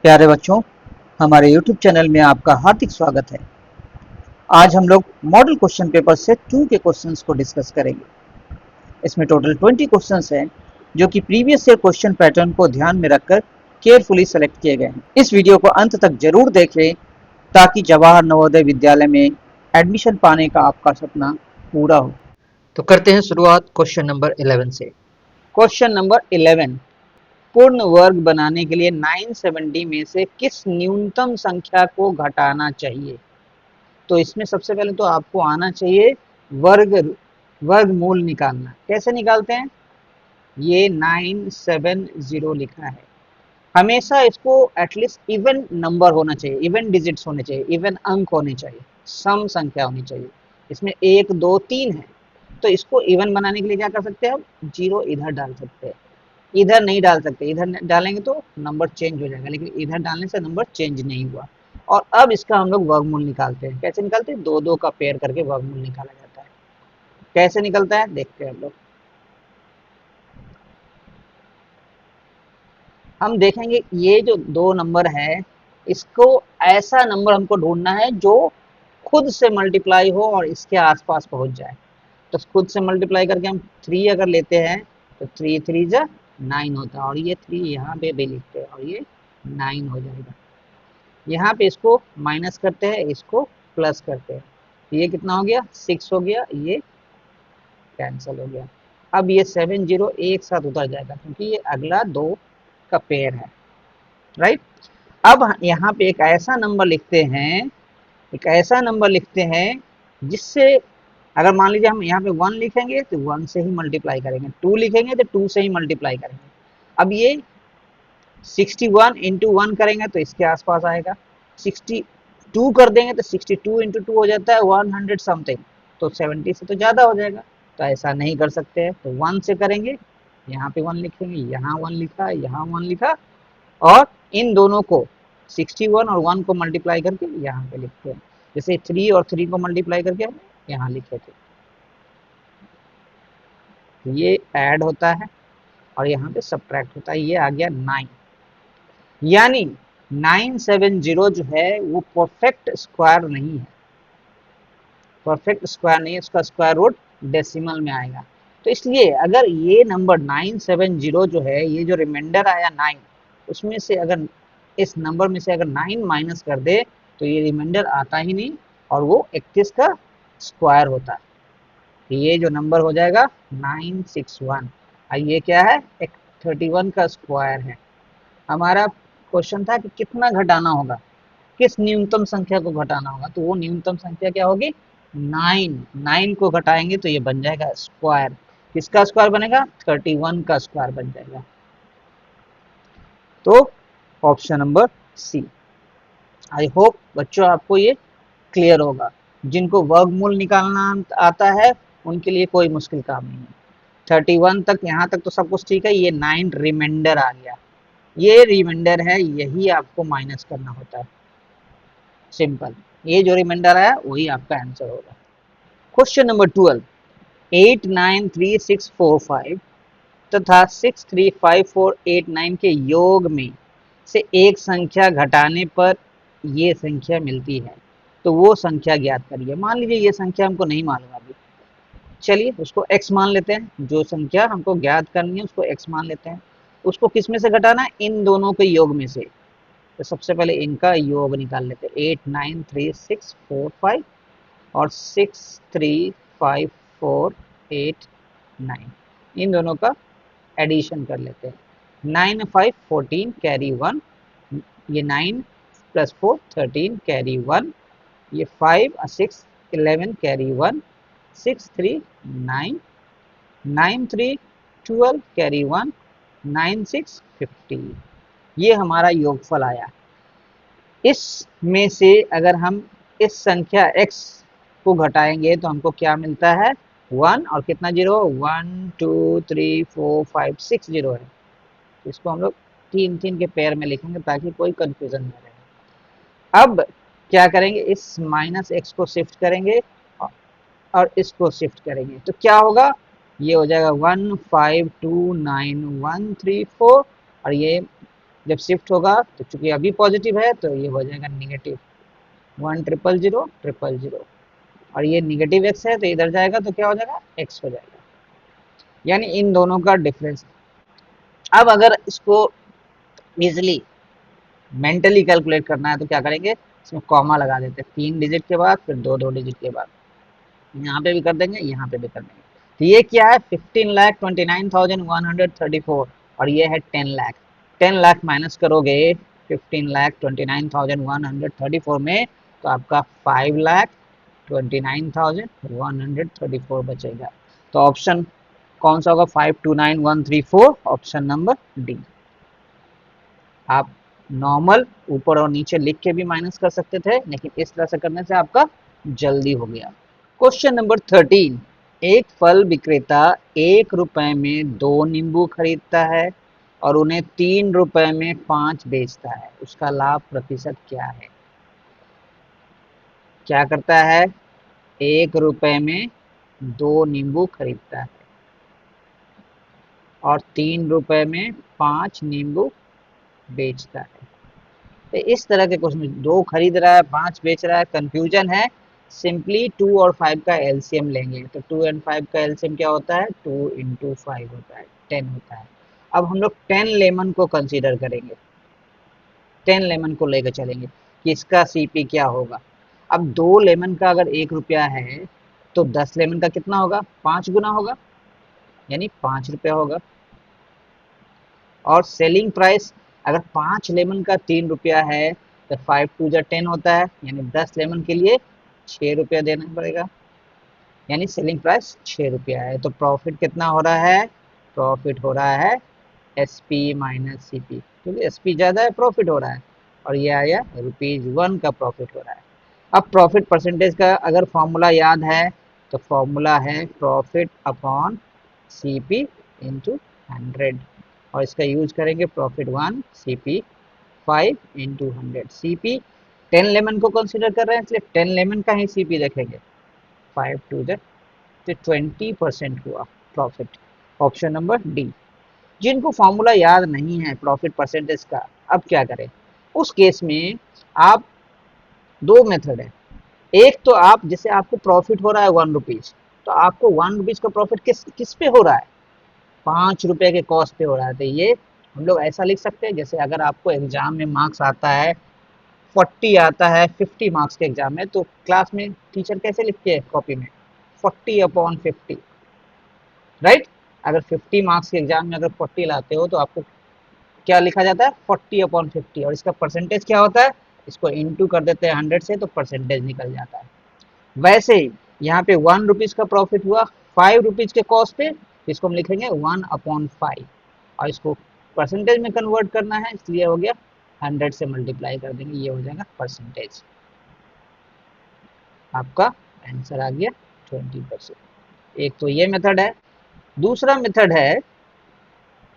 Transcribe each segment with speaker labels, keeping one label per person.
Speaker 1: प्यारे बच्चों, हमारे YouTube चैनल में आपका हार्दिक स्वागत है। आज हम लोग मॉडल क्वेश्चन पेपर सेट 2 के क्वेश्चंस को डिस्कस करेंगे। इसमें टोटल 20 क्वेश्चंस हैं जो कि प्रीवियस ईयर क्वेश्चन पैटर्न को ध्यान में रखकर केयरफुली सेलेक्ट किए गए हैं। इस वीडियो को अंत तक जरूर देखें ताकि जवाहर नवोदय विद्यालय में एडमिशन पाने का आपका सपना पूरा हो। तो करते हैं शुरुआत क्वेश्चन नंबर 11 से। क्वेश्चन नंबर 11, पूर्ण वर्ग बनाने के लिए 970 में से किस न्यूनतम संख्या को घटाना चाहिए। तो इसमें सबसे पहले तो आपको आना चाहिए वर्गमूल निकालना। कैसे निकालते हैं? ये 970 लिखा है, हमेशा इसको एटलीस्ट इवन नंबर होना चाहिए, इवन डिजिट्स होने चाहिए, इवन अंक होने चाहिए, सम संख्या होनी चाहिए। इसमें 1 2 3 है, तो इसको इवन बनाने के लिए क्या कर सकते हैं? हम जीरो इधर डाल सकते हैं, इधर नहीं डाल सकते। इधर डालेंगे तो नंबर चेंज हो जाएगा, लेकिन इधर डालने से नंबर चेंज नहीं हुआ। और अब इसका हम लोग वर्गमूल निकालते हैं। कैसे निकालते हैं? दो दो का पेयर करके वर्गमूल निकाला जाता है। कैसे निकलता है देखते हैं हम लोग। हम देखेंगे ये जो दो नंबर है, इसको ऐसा नंबर हमको ढूंढना है जो खुद से मल्टीप्लाई हो और इसके आसपास पहुंच जाए। तो खुद से मल्टीप्लाई करके हम 3 अगर लेते हैं तो 3 3 जा 9 होता है, और ये 3 यहाँ पे भी लिखते हैं और ये 9 हो जाएगा। यहाँ पे इसको माइनस करते हैं, इसको प्लस करते हैं, ये कितना हो गया? 6 हो गया, ये कैंसिल हो गया। अब ये 7 0 एक साथ उतर जाएगा क्योंकि ये अगला दो का पेयर है, राइट। अब यहाँ पे एक ऐसा नंबर लिखते हैं, एक ऐसा नंबर लिखते हैं जिससे अगर मान लीजिए हम यहाँ पे 1 लिखेंगे तो 1 से ही मल्टीप्लाई करेंगे, 2 लिखेंगे तो 2 से ही मल्टीप्लाई करेंगे। अब ये 61 इंटू 1 करेंगे तो इसके आसपास आएगा, 62 कर देंगे तो 62 इंटू 2 हो जाता है 100 समथिंग, तो 70 से तो ज़्यादा हो जाएगा। तो ऐसा नहीं कर सकते हैं, तो 1 से करेंगे, यहाँ पे 1 लिखेंगे, यहाँ 1 लिखा, यहाँ 1 लिखा, और इन दोनों को 61 और 1 को मल्टीप्लाई करके यहाँ पे लिखते हैं। जैसे 3 और 3 को मल्टीप्लाई करके हम यहाँ लिखे थे, ये ऐड होता है और यहाँ पे सब्ट्रैक्ट होता है, ये आ गया 9। यानी 970 जो है वो परफेक्ट स्क्वायर नहीं है, परफेक्ट स्क्वायर नहीं है, इसका स्क्वायर रूट डेसिमल में आएगा। तो इसलिए अगर ये नंबर 970 जो है, ये जो रिमाइंडर आया 9, उसमें से अगर इस नंबर में से अगर 9 माइनस कर दे तो ये रिमाइंडर आता ही नहीं और वो 31 का स्क्वायर होता है। तो ये जो नंबर हो जाएगा 961, और ये क्या है? 31 का स्क्वायर है। हमारा क्वेश्चन था कि कितना घटाना होगा, किस न्यूनतम संख्या को घटाना होगा, तो वो न्यूनतम संख्या क्या होगी? 9 को घटाएंगे तो ये बन जाएगा स्क्वायर। किसका स्क्वायर बनेगा? 31 का स्क्वायर बन जाएगा। तो option number C. I hope बच्चों आपको ये क्लियर होगा। जिनको वर्गमूल निकालना आता है उनके लिए कोई मुश्किल काम नहीं है। 31 तक, यहाँ तक तो सब कुछ ठीक है। ये 9 रिमाइंडर आ गया, ये रिमाइंडर है, यही आपको माइनस करना होता है, सिंपल। ये जो रिमाइंडर आया वही आपका आंसर होगा। क्वेश्चन नंबर 12, 893645 तथा 635489 के योग में से एक संख्या घटाने पर ये संख्या मिलती है, तो वो संख्या ज्ञात करिए। मान लीजिए ये संख्या हमको नहीं मालूम अभी, चलिए उसको x मान लेते हैं। जो संख्या हमको ज्ञात करनी है उसको x मान लेते हैं। उसको किस में से घटाना है? इन दोनों के योग में से। तो सबसे पहले इनका योग निकाल लेते हैं, 893645 और 635489, इन दोनों का एडिशन कर लेते हैं। 9 5 14 कैरी 1, ये 9 प्लस 4 13 कैरी 1, ये 5 6 11 कैरी 1, 6 3 9, 9 3 12 कैरी 1, 9 6 50। ये हमारा योगफल आया। इसमें से अगर हम इस संख्या x को घटाएंगे तो हमको क्या मिलता है? 1 और कितना जीरो? 1 2 3 4 5 6 जीरो है। इसको हम लोग 3 3 के पेयर में लिखेंगे ताकि कोई कंफ्यूजन न रहे। अब क्या करेंगे? इस माइनस x को शिफ्ट करेंगे और इसको शिफ्ट करेंगे तो क्या होगा? ये हो जाएगा 1 5 2 9 1 3 4, और ये जब शिफ्ट होगा तो चूंकि अभी पॉजिटिव है तो ये हो जाएगा नेगेटिव 1 0 0 0 0, और ये नेगेटिव एक्स है तो इधर जाएगा तो क्या हो जाएगा एक्स हो जाएगा, यानी इन दोनों का डिफरेंस। अब अगर इसको इजिली मेंटली कैलकुलेट करना है तो क्या करेंगे, इसमें कॉमा लगा देते हैं 3 डिजिट के बाद, फिर दो डिजिट के बाद, यहाँ पे भी कर देंगे यहाँ पे भी कर देंगे। तो ये क्या है 15,29,134 और ये है 10 लाख। 10 लाख माइनस करोगे 15,29,134 में तो आपका 5,29,134 बचेगा। तो ऑप्शन कौन सा होगा 529134, ऑप्शन नंबर डी। आप नॉर्मल ऊपर और नीचे लिख के भी माइनस कर सकते थे, लेकिन इस तरह से करने से आपका जल्दी हो गया। क्वेश्चन नंबर 13, एक फल विक्रेता 1 रुपए में 2 नींबू खरीदता है और उन्हें 3 रुपए में 5 बेचता है, उसका लाभ प्रतिशत क्या है। क्या करता है, 1 रुपए में 2 नींबू खरीदता है और 3 रुपए में 5 नींबू बेचता है। तो इस तरह के क्वेश्चन, 2 खरीद रहा है 5 बेच रहा है, कंफ्यूजन है। सिंपली 2 और 5 का एलसीएम लेंगे, तो 2 एंड 5 का एलसीएम क्या होता है 2 इंटू 5 होता है 10 होता है। अब हम लोग 10 लेमन को कंसीडर करेंगे, 10 लेमन को लेकर चलेंगे कि इसका सीपी क्या होगा। अब 2 लेमन का अगर 1 रुपया है तो 10 लेमन का कितना होगा 5 गुना होगा, यानी 5 रुपया होगा। और सेलिंग प्राइस अगर 5 लेमन का 3 रुपया है तो 5 2 10 होता है, यानी 10 लेमन के लिए 6 रुपया देना पड़ेगा, यानी सेलिंग प्राइस 6 रुपया है। तो प्रॉफिट कितना हो रहा है, प्रॉफिट हो रहा है S P minus C P, क्योंकि एस पी ज़्यादा है प्रॉफिट हो रहा है, और ये आया ₹1 का प्रॉफिट हो रहा है। अब प्रॉफिट परसेंटेज का अगर फॉर्मूला याद है तो फॉर्मूला है प्रॉफिट अपॉन सी पी इंटू 100, और इसका यूज करेंगे प्रॉफिट 1 सी पी 5 इंटू 100। सी पी 10 लेमन को कंसिडर कर रहे हैं इसलिए 10 लेमन का ही सी पी देखेंगे, 5 2 तो 20% हुआ प्रॉफिट, ऑप्शन नंबर डी। जिनको फॉर्मूला याद नहीं है प्रॉफिट परसेंटेज का, अब क्या करें उस केस में, आप दो मेथड है। एक तो आप जैसे आपको प्रॉफिट हो रहा है 1 रुपीज, तो आपको 1 रुपीज का प्रॉफिट किस किस पे हो रहा है 5 रुपए के कॉस्ट पे हो रहा है। तो ये हम लोग ऐसा लिख सकते हैं, जैसे अगर आपको एग्जाम में मार्क्स आता है 40 आता है 50 मार्क्स के एग्जाम में, तो क्लास में टीचर कैसे लिखते हैं कॉपी में 40/50, राइट। अगर 50 मार्क्स के एग्जाम में अगर 40 लाते हो तो आपको क्या लिखा जाता है 40/50, और इसका परसेंटेज क्या होता है, इसको इंटू कर देते हैं 100 से तो परसेंटेज निकल जाता है। वैसे ही यहाँ पे 1 रुपीज का प्रॉफिट हुआ 5 रुपीज के कॉस्ट पे, इसको हम लिखेंगे 1/5, और इसको परसेंटेज में कन्वर्ट करना है इसलिए हो गया 100 से मल्टीप्लाई कर देंगे, ये हो जाएगा परसेंटेज। आपका आंसर आ गया 20%। एक तो ये मेथड है। दूसरा मेथड है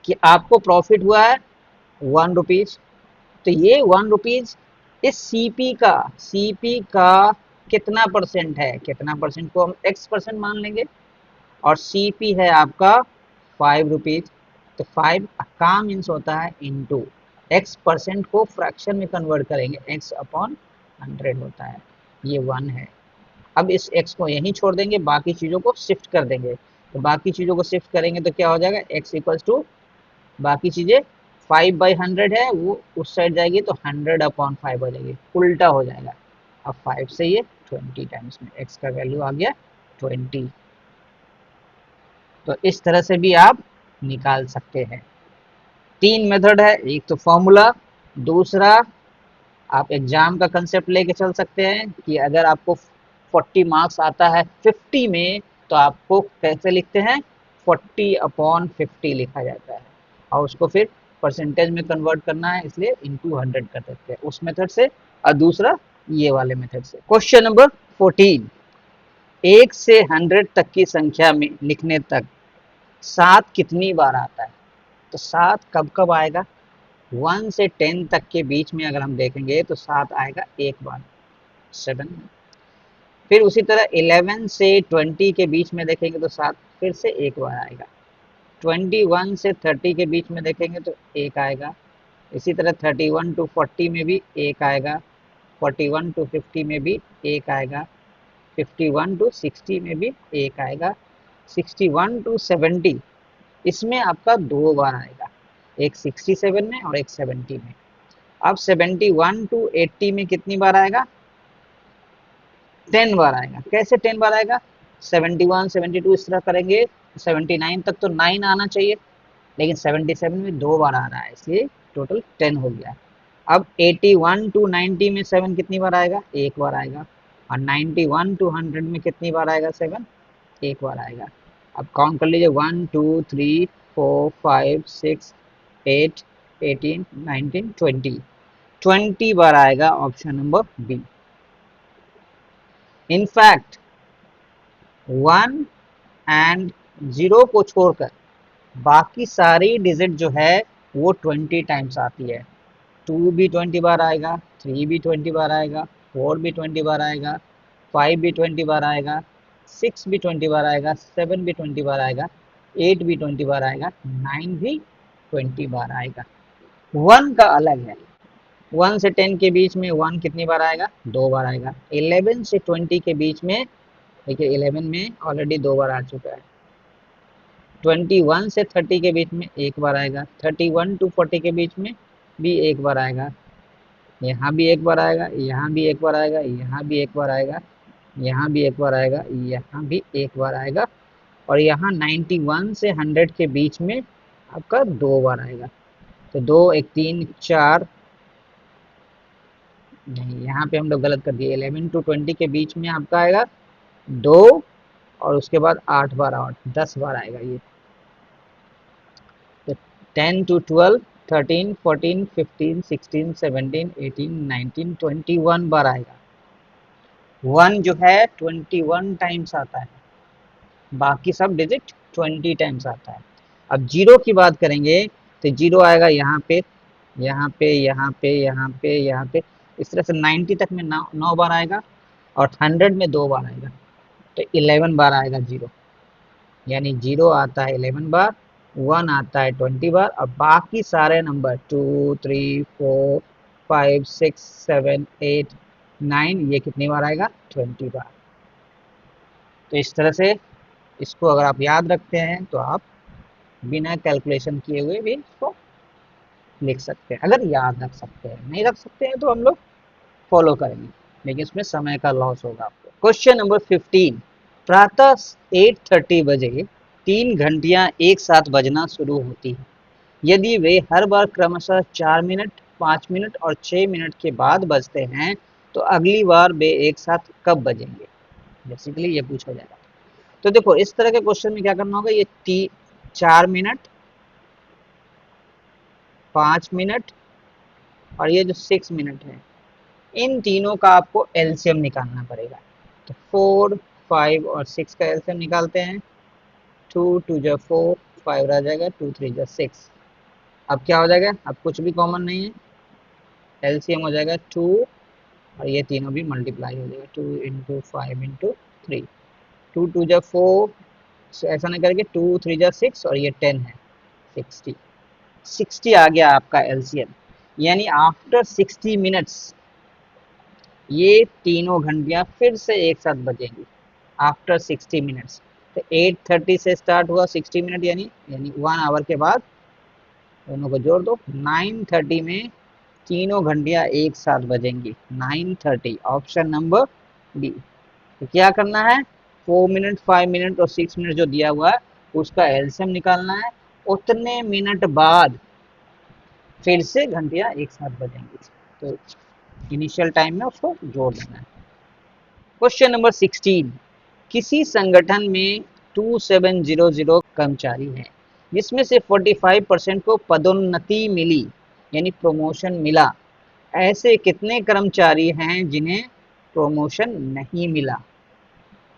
Speaker 1: कि आपको प्रॉफिट हुआ है 1 रुपीज, तो ये 1 रुपीज इस सीपी का कितना परसेंट है, कितना परसेंट को हम x% मान लेंगे, और सीपी है आपका 5 रुपीज, तो 5 का मीन्स होता है इंटू x% को फ्रैक्शन में कन्वर्ट करेंगे, x/100 होता है, ये 1 है। अब इस x को यहीं छोड़ देंगे, बाकी चीज़ों को शिफ्ट कर देंगे, तो बाकी चीज़ों को शिफ्ट करेंगे तो क्या हो जाएगा x इक्वल्स टू बाकी चीज़ें 5/100 है वो उस साइड जाएगी तो 100/5 हो जाएगी, उल्टा हो जाएगा। अब 5 से ये 20 टाइम्स में x का वैल्यू आ गया 20। तो इस तरह से भी आप निकाल सकते हैं। 3 मेथड है, एक तो फॉर्मूला, दूसरा आप एग्जाम का कंसेप्ट लेके चल सकते हैं कि अगर आपको 40 मार्क्स आता है 50 में तो आपको कैसे लिखते हैं 40/50 लिखा जाता है, और उसको फिर परसेंटेज में कन्वर्ट करना है इसलिए इंटू 100 कर देते हैं उस मेथड से, और दूसरा ये वाले मेथड से। क्वेश्चन नंबर 14, 1 से 100 तक की संख्या में लिखने तक 7 कितनी बार आता है। तो 7 कब कब आएगा, 1 से 10 तक के बीच में अगर हम देखेंगे तो 7 आएगा एक बार 7। फिर उसी तरह 11 से 20 के बीच में देखेंगे तो 7 फिर से एक बार आएगा। 21 से 30 के बीच में देखेंगे तो एक आएगा। इसी तरह 31 टू 40 में भी एक आएगा, 41 टू 50 में भी एक आएगा, 51 टू 60 में भी एक आएगा, 61 टू 70 इसमें आपका दो बार आएगा, एक 67 में और एक 70 में। अब 71 टू 80 में कितनी बार आएगा? 10 बार आएगा। कैसे 10 बार आएगा? 71 72 इस तरह करेंगे, 79 तक तो 9 आना चाहिए, लेकिन 77 में दो बार आ रहा है, इसलिए टोटल 10 हो गया। अब 81 टू 90 में 7 कितनी बार आएगा? एक बार आएगा। और 91 टू 100 में कितनी बार आएगा 7? एक बार आएगा। अब काउंट कर लीजिए, 1 2 3 4 5 6 8 18 19 20 20 बार आएगा option number B. In fact 1 and 0 को छोड़कर बाकी सारी डिजिट जो है वो 20 टाइम्स आती है। 2 भी 20 बार आएगा, 3 भी 20 बार आएगा, 4 भी 20 बार आएगा, 5 भी 20 बार आएगा, 6 भी 20 बार आएगा, 7 भी 20 बार आएगा, 8 भी 20 बार आएगा, 9 भी 20 बार आएगा। 1 का अलग है। 1 से 10 के बीच में 1 कितनी बार आएगा? दो बार आएगा। 11 से 20 के बीच में देखिए 11 में ऑलरेडी दो बार आ चुका है। 21 से 30 के बीच में एक बार आएगा, 31 टू 40 के बीच में भी एक बार आएगा, यहाँ भी एक बार आएगा, यहाँ भी एक बार आएगा, यहाँ भी एक बार आएगा, यहाँ भी एक बार आएगा, यहाँ भी एक बार आएगा, और यहाँ 91 से 100 के बीच में आपका दो बार आएगा। तो दो एक तीन चार, नहीं यहाँ पे हम लोग गलत कर दिए। 11 टू 20 के बीच में आपका आएगा दो, और उसके बाद 8 बार और 10 बार आएगा ये। तो 10 टू 12 13 14 15 16 17 18 19 21 बार आएगा। 1 जो है 21 टाइम्स आता है, बाकी सब डिजिट 20 टाइम्स आता है। अब जीरो की बात करेंगे तो जीरो आएगा यहाँ पे, यहाँ पे, यहाँ पे, यहाँ पे, यहाँ पे, इस तरह से 90 तक में 9 बार आएगा, और 100 में दो बार आएगा, तो 11 बार आएगा जीरो। यानी जीरो आता है 11 बार, 1 आता है 20 बार, और बाकी सारे नंबर 2 3 4 5 6 7 8 9 ये कितनी बार आएगा? 20 बार। तो इस तरह से इसको अगर आप याद रखते हैं तो आप बिना कैलकुलेशन किए हुए भी इसको लिख सकते हैं, अगर याद रख सकते हैं। नहीं रख सकते हैं तो हम लोग फॉलो करेंगे, लेकिन इसमें समय का लॉस होगा आपको। क्वेश्चन नंबर 15, प्रातः 8:30 बजे 3 घंटियां एक साथ बजना शुरू होती हैं। यदि वे हर बार क्रमशः 4 मिनट, 5 मिनट और 6 मिनट के बाद बजते हैं, तो अगली बार वे एक साथ कब बजेंगे? बेसिकली ये पूछा जाएगा। तो देखो इस तरह के क्वेश्चन में क्या करना होगा, ये 4 मिनट, 5 मिनट और ये जो 6 मिनट है, इन तीनों का आपको एलसीएम निकालना पड़ेगा। तो 4 5 और 6 का एलसीएम निकालते हैं। 2 2 जा 4, 5 रह जाएगा, 2 3 जा 6। अब क्या हो जाएगा? अब कुछ भी कॉमन नहीं है, एलसीएम हो जाएगा 2, और ये तीनों भी मल्टीप्लाई हो जाएगा, 2 इंटू 5 इंटू 3। 2 2 जा 4, ऐसा नहीं करके 2 3 जा 6, और ये 10 है, 60। 60 आ गया आपका एलसीएम। यानी आफ्टर 60 मिनट्स ये तीनों घंटियां फिर से एक साथ बजेंगी आफ्टर 60 मिनट्स। तो 8:30 से स्टार्ट हुआ 60 मिनट, यानी 1 आवर के बाद दोनों को जोड़ दो, 9:30 में तीनों घंटियां एक साथ बजेंगी। 9:30 ऑप्शन नंबर बी। तो क्या करना है, 4 मिनट, 5 मिनट और 6 मिनट जो दिया हुआ है उसका एलसीएम निकालना है, उतने मिनट बाद फिर से घंटियां एक साथ बजेंगी। तो इनिशियल टाइम में उसको जोड़ देना है। क्वेश्चन नंबर 16, किसी संगठन में 2700 कर्मचारी हैं, जिसमें से 45% को पदोन्नति मिली यानी प्रमोशन मिला। ऐसे कितने कर्मचारी हैं जिन्हें प्रमोशन नहीं मिला?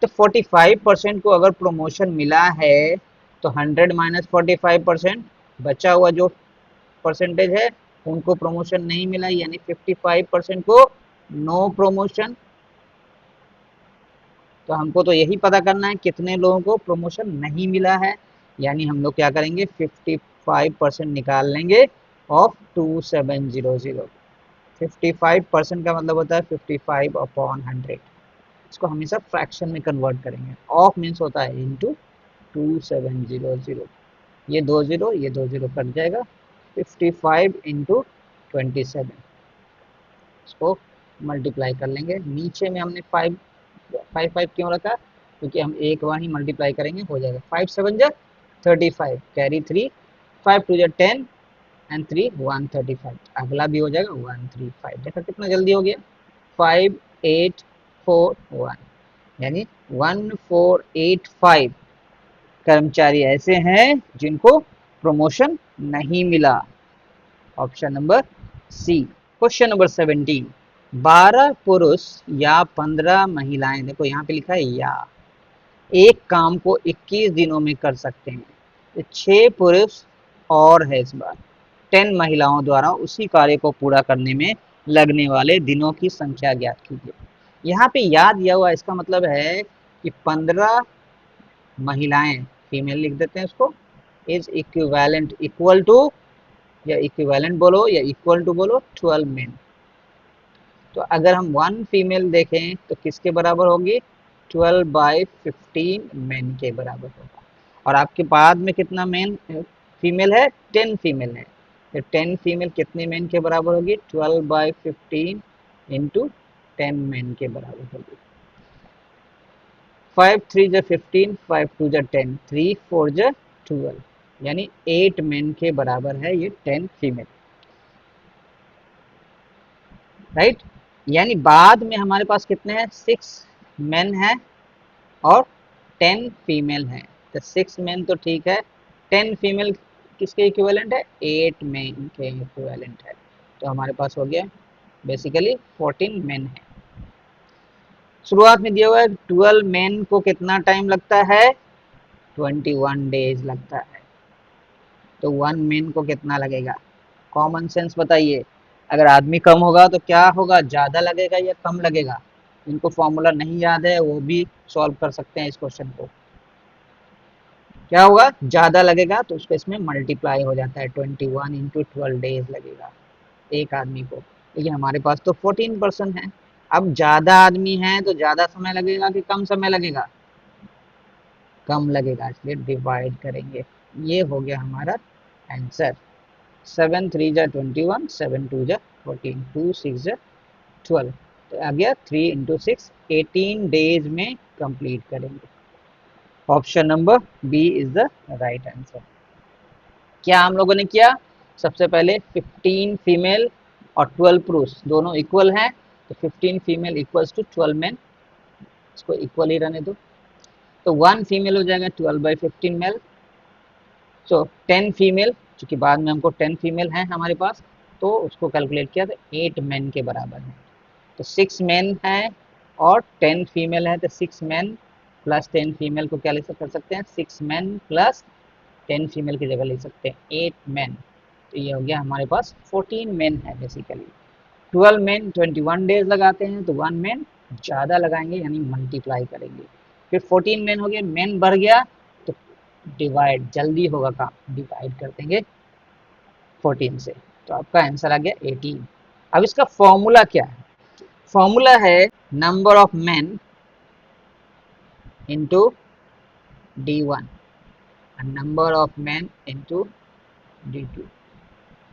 Speaker 1: तो 45% को अगर प्रमोशन मिला है तो 100 माइनस 45%, बचा हुआ जो परसेंटेज है उनको प्रमोशन नहीं मिला, यानी 55% को नो प्रमोशन। तो हमको तो यही पता करना है कितने लोगों को प्रमोशन नहीं मिला है, यानी हम लोग क्या करेंगे, 55% निकाल लेंगे ऑफ 2700। 55% का मतलब होता है 55/100। इसको हमेशा फ्रैक्शन में कन्वर्ट करेंगे। ऑफ मीन्स होता है इंटू 2700। ये दो जीरो कट जाएगा। 55 इंटू 27, इसको मल्टीप्लाई कर लेंगे। नीचे में हमने फाइव फाइव फाइव क्यों रखा, क्योंकि हम एक बार ही मल्टीप्लाई करेंगे, हो जाएगा। 5 7 जा 35, कैरी 3, 5 2 जा 10 एंड 3 135। अगला भी हो जाएगा 135। देखा कितना जल्दी हो गया। 5841, यानी 1485 कर्मचारी ऐसे हैं जिनको प्रमोशन नहीं मिला। Option number C. Question number 17। 12 पुरुष या 15 महिलाएं, देखो यहाँ पे लिखा है या, एक काम को 21 दिनों में कर सकते हैं। तो 6 पुरुष और है इस बार 10 महिलाओं द्वारा उसी कार्य को पूरा करने में लगने वाले दिनों की संख्या ज्ञात कीजिए। यहाँ पे याद दिया हुआ, इसका मतलब है कि 15 महिलाएं, फीमेल लिख देते हैं उसको, इज इक्विवेलेंट, इक्वल टू, या इक्विवेलेंट बोलो या इक्वल टू बोलो 12 मेन। तो अगर हम 1 फीमेल देखें तो किसके बराबर होगी, 12/15 मेन के बराबर होगा। और आपके बाद में कितना मेन फीमेल है, 10 फीमेल है। तो 10 फीमेल कितने मेन के बराबर होगी, 12/15 इंटू 10 मेन के बराबर होगी। 5 3 जा 15, 5 2 जा 10, 3 4 जा 12, यानी 8 मेन के बराबर है ये 10 फीमेल, राइट। यानी बाद में हमारे पास कितने हैं, 6 मेन है और 10 फीमेल है। तो 6 मेन तो ठीक है, 10 फीमेल किसके इक्विवेलेंट है, 8 मेन के इक्विवेलेंट है। तो हमारे पास हो गया बेसिकली 14 मेन है। शुरुआत में दिया हुआ है 12 मेन को कितना टाइम लगता है, 21 डेज लगता है। तो 1 मेन को कितना लगेगा, कॉमन सेंस बताइए। अगर आदमी कम होगा तो क्या होगा, ज़्यादा लगेगा या कम लगेगा। इनको फॉर्मूला नहीं याद है वो भी सॉल्व कर सकते हैं इस क्वेश्चन को। क्या होगा, ज़्यादा लगेगा तो उसको इसमें मल्टीप्लाई हो जाता है, 21 इंटू 12 डेज लगेगा एक आदमी को। लेकिन हमारे पास तो 14% है। अब ज़्यादा आदमी हैं तो ज़्यादा समय लगेगा कि कम समय लगेगा, कम लगेगा, इसलिए डिवाइड करेंगे। ये हो गया हमारा आंसर। 7 3 जा 21, 7 2 जा 14, 2 6 जा 12, तो आ गया 3 इंटू 6, 18 डेज में कंप्लीट करेंगे। Option number B is the right answer. क्या हम लोगों ने किया, सबसे पहले 15 फीमेल और 12 पुरुष दोनों इक्वल हैं, तो 15 फीमेल इक्वल्स टू 12 मेन, इसको इक्वल ही रहने दो। तो 1 फीमेल हो जाएगा 12/15 मेल। सो 10 फीमेल, चूंकि बाद में हमको 10 फीमेल हैं हमारे पास, तो उसको कैलकुलेट किया तो 8 मेन के बराबर है। तो 6 मेन है और 10 फीमेल है, तो 6 मेन प्लस 10 फीमेल को क्या ले कर सकते हैं, 6 मेन प्लस 10 फीमेल की जगह ले सकते हैं 8 मेन। तो ये हो गया हमारे पास 14 मेन है बेसिकली। 12 मेन 21 डेज लगाते हैं, तो 1 मेन ज़्यादा लगाएंगे यानी मल्टीप्लाई करेंगे। फिर 14 मेन हो गया, मेन बढ़ गया तो डिवाइड, जल्दी होगा काम, डिवाइड कर देंगे 14 से। तो आपका आंसर आ गया 18। अब इसका फॉर्मूला क्या है, फॉर्मूला है number of main into D1 और number of main into D2।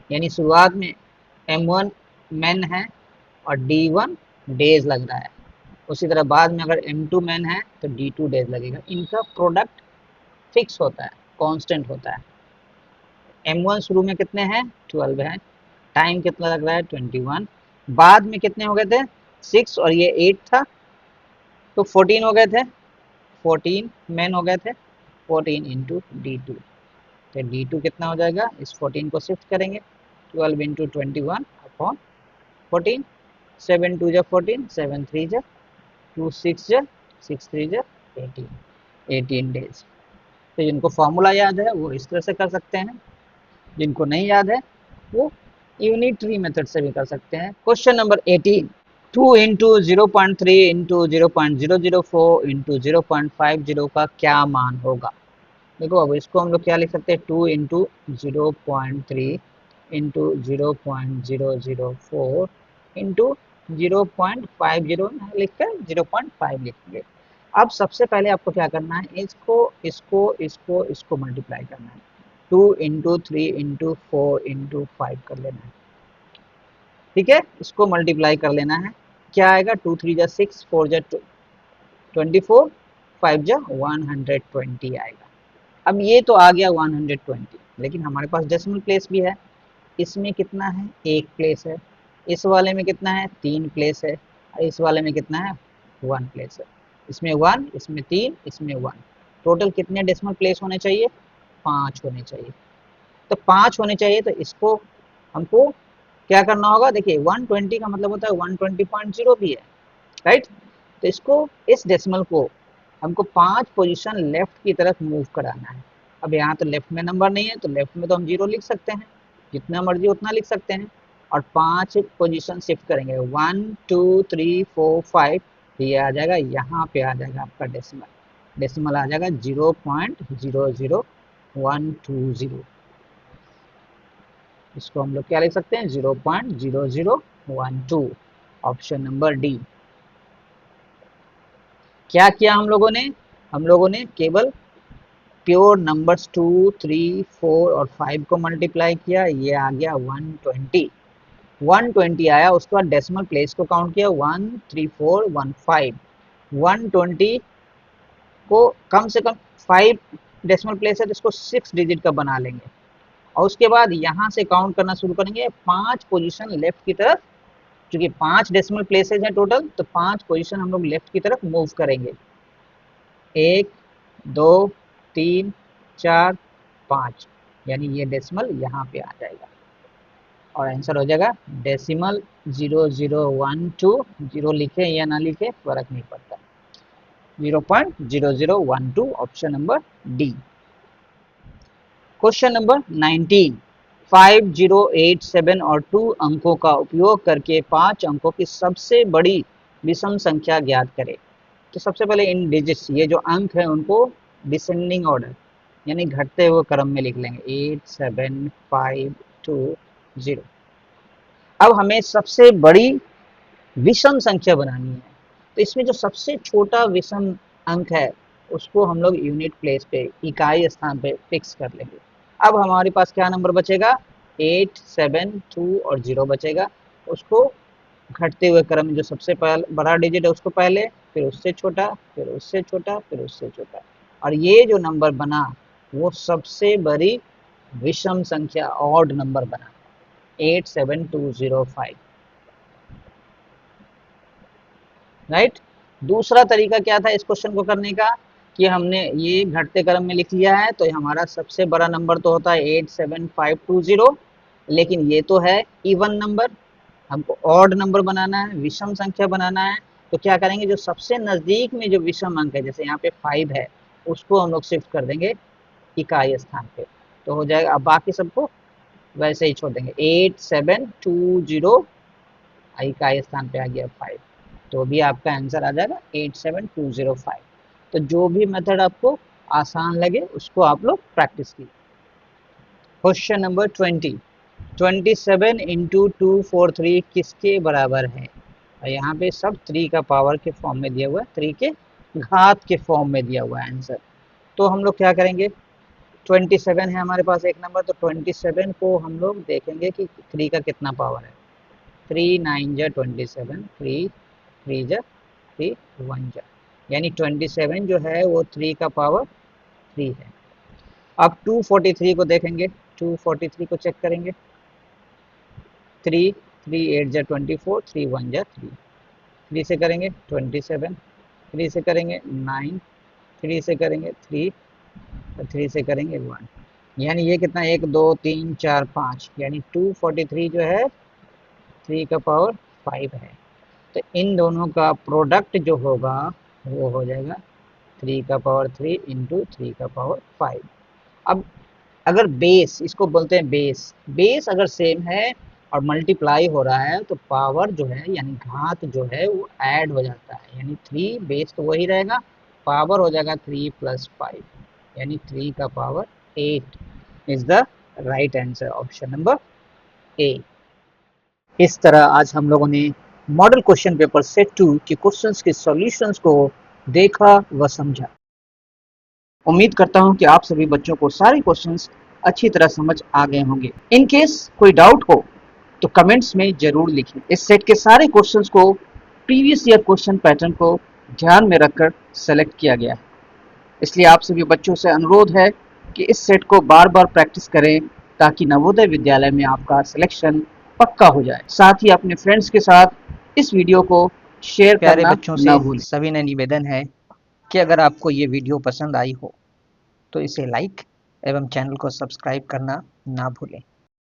Speaker 1: यानी शुरुआत में M1 मेन है और D1 डेज लग रहा है, उसी तरह बाद में अगर M2 मेन है तो D2 डेज लगेगा। इनका प्रोडक्ट फिक्स होता है, कांस्टेंट होता है। M1 शुरू में कितने हैं, 12 है, टाइम कितना लग रहा है 21, बाद में कितने हो गए थे 6 और ये 8 था, तो 14 हो गए थे, 14 मेन हो गए थे, 14 इंटू D2। तो D2 कितना हो जाएगा, इस 14 को शिफ्ट करेंगे, 12 इंटू 21 अपॉन 14, 7 2 जा 14, 7 3 जा 2, 6 जा 6 3 जा 18, 18 डेज। तो जिनको फॉर्मूला याद है वो इस तरह से कर सकते हैं, जिनको नहीं याद है वो यूनिटरी मेथड से भी कर सकते हैं। Question number 18। 2 into 0.3 into 0.004 into 0.50 का क्या मान होगा। देखो अब इसको हम लोग क्या लिख सकते हैं, 2 इंटू 0.3 इंटू 0.004 इंटू 0.50 लिख कर 0.5 लिखेंगे। अब सबसे पहले आपको क्या करना है, इसको इसको इसको इसको मल्टीप्लाई करना है। 2 इंटू 3 इंटू 4 इंटू 5 कर लेना है। ठीक है, इसको मल्टीप्लाई कर लेना है। क्या आएगा, 2 3 जा 6, 4 जा 24, 5 जा 120 आएगा। अब ये तो आ गया 120, लेकिन हमारे पास डेसिमल प्लेस भी है। इसमें कितना है, एक प्लेस है। इस वाले में कितना है, 3 प्लेस है। और इस वाले में कितना है, 1 प्लेस है। इसमें 1, इसमें 3, इसमें 1। टोटल कितने डेसिमल प्लेस होने चाहिए, 5 होने चाहिए। तो 5 होने चाहिए, तो इसको हमको क्या करना होगा, देखिए 120 का मतलब होता है 120.0 भी है, राइट। तो इसको, इस डेसिमल को हमको 5 पोजीशन लेफ्ट की तरफ मूव कराना है। अब यहाँ तो लेफ्ट में नंबर नहीं है, तो लेफ्ट में तो हम 0 लिख सकते हैं, जितना मर्जी उतना लिख सकते हैं। और 5 पोजीशन शिफ्ट करेंगे, 1 2 3 4 5, ये आ जाएगा, यहाँ पे आ जाएगा आपका डेसिमल। डेसिमल आ जाएगा 0.00120। इसको हम लोग क्या लिख सकते हैं, 0.0012। Option number D. क्या किया हम लोगों ने केवल प्योर नंबर्स 2 3 4 और 5 को मल्टीप्लाई किया, ये आ गया 120। 120 आया, उसके बाद डेसिमल प्लेस को काउंट किया, 1 3 4 1 5। 120 को कम से कम 5 डेसिमल प्लेस है, तो इसको 6 डिजिट का बना लेंगे। और उसके बाद यहाँ से काउंट करना शुरू करेंगे 5 पोजीशन लेफ्ट की तरफ। क्योंकि 5 डेसिमल प्लेसेज हैं टोटल, तो 5 पोजीशन हम लोग लेफ्ट की तरफ मूव करेंगे। 1 2 3 4 5, यानी ये डेसिमल यहाँ पे आ जाएगा और आंसर हो जाएगा डेसिमल 0012। 0 लिखे या ना लिखे फर्क नहीं पड़ता, 0.0012। Option number D. Question number 19, 5087 और 2 अंकों का उपयोग करके 5 अंकों की सबसे बड़ी विषम संख्या ज्ञात करें। तो सबसे पहले इन डिजिट्स, ये जो अंक है उनको डिसेंडिंग ऑर्डर यानी घटते हुए क्रम में लिख लेंगे, 87520। अब हमें सबसे बड़ी विषम संख्या बनानी है, तो इसमें जो सबसे छोटा विषम अंक है उसको हम लोग यूनिट प्लेस पे, इकाई स्थान पे फिक्स कर लेंगे। अब हमारे पास क्या नंबर बचेगा, 872 और 0 बचेगा। उसको घटते हुए क्रम में जो सबसे पहले बड़ा डिजिट है उसको पहले, फिर उससे छोटा, फिर उससे छोटा, फिर उससे छोटा, और ये जो नंबर बना वो सबसे बड़ी विषम संख्या, ऑड नंबर बना, 87205, राइट। दूसरा तरीका क्या था इस क्वेश्चन को करने का, कि हमने ये घटते क्रम में लिख लिया है, तो हमारा सबसे बड़ा नंबर तो होता है 87520, लेकिन ये तो है इवन नंबर, हमको ऑड नंबर बनाना है, विषम संख्या बनाना है। तो क्या करेंगे, जो सबसे नजदीक में जो विषम अंक है, जैसे यहाँ पे 5 है, उसको हम लोग शिफ्ट कर देंगे इकाई स्थान पे, तो हो जाएगा। अब बाकी सबको वैसे ही छोड़ देंगे, 8720 इकाई स्थान पे आ गया 5, तो भी आपका आंसर आ जाएगा 87205। तो जो भी मेथड आपको आसान लगे उसको आप लोग प्रैक्टिस कीजिए। क्वेश्चन नंबर 20, 27 इंटू 243 किसके बराबर है। और यहाँ पे सब 3 का पावर के फॉर्म में दिया हुआ है, 3 के घात के फॉर्म में दिया हुआ है आंसर। तो हम लोग क्या करेंगे, 27 है हमारे पास एक नंबर, तो 27 को हम लोग देखेंगे कि 3 का कितना पावर है। 3 9 जा 27, 3 3 जा 3 1 जा, यानी 27 जो है वो 3 का पावर 3 है। अब 243 को देखेंगे, 243 को चेक करेंगे, 3 3 8 जा 24, 3 1 जा 3, 3 से करेंगे 27, 3 से करेंगे 9, 3 से करेंगे 3, 3 से करेंगे 1, यानी ये कितना, 1 2 3 4 5, यानी 243 जो है 3 का पावर 5 है। तो इन दोनों का प्रोडक्ट जो होगा वो हो जाएगा 3 का पावर 3 इंटू 3 का पावर 5। अब अगर बेस, इसको बोलते हैं बेस, बेस अगर सेम है और मल्टीप्लाई हो रहा है, तो पावर जो है यानी घात जो है वो ऐड हो जाता है, यानी 3 बेस तो वही रहेगा, पावर हो जाएगा 3 प्लस 5, यानी 3 का power 8 is the right answer, option number सके। इस तरह आज हम लोगों ने मॉडल क्वेश्चन पेपर सेट 2 के क्वेश्चंस के सॉल्यूशंस को देखा व समझा। उम्मीद करता हूं कि आप सभी बच्चों को सारे क्वेश्चंस अच्छी तरह समझ आ गए होंगे। इन केस कोई डाउट हो तो कमेंट्स में जरूर लिखें। इस सेट के सारे क्वेश्चंस को प्रीवियस ईयर क्वेश्चन पैटर्न को ध्यान में रखकर सेलेक्ट किया गया है, इसलिए आप सभी बच्चों से अनुरोध है कि इस सेट को बार बार प्रैक्टिस करें ताकि नवोदय विद्यालय में आपका सिलेक्शन पक्का हो जाए। साथ ही अपने फ्रेंड्स के साथ इस वीडियो को शेयर
Speaker 2: प्यारे
Speaker 1: करना
Speaker 2: बच्चों
Speaker 1: न
Speaker 2: से
Speaker 1: भूलें।
Speaker 2: सभी ने निवेदन है कि अगर आपको ये वीडियो पसंद आई हो तो इसे लाइक एवं चैनल को सब्सक्राइब करना ना भूलें।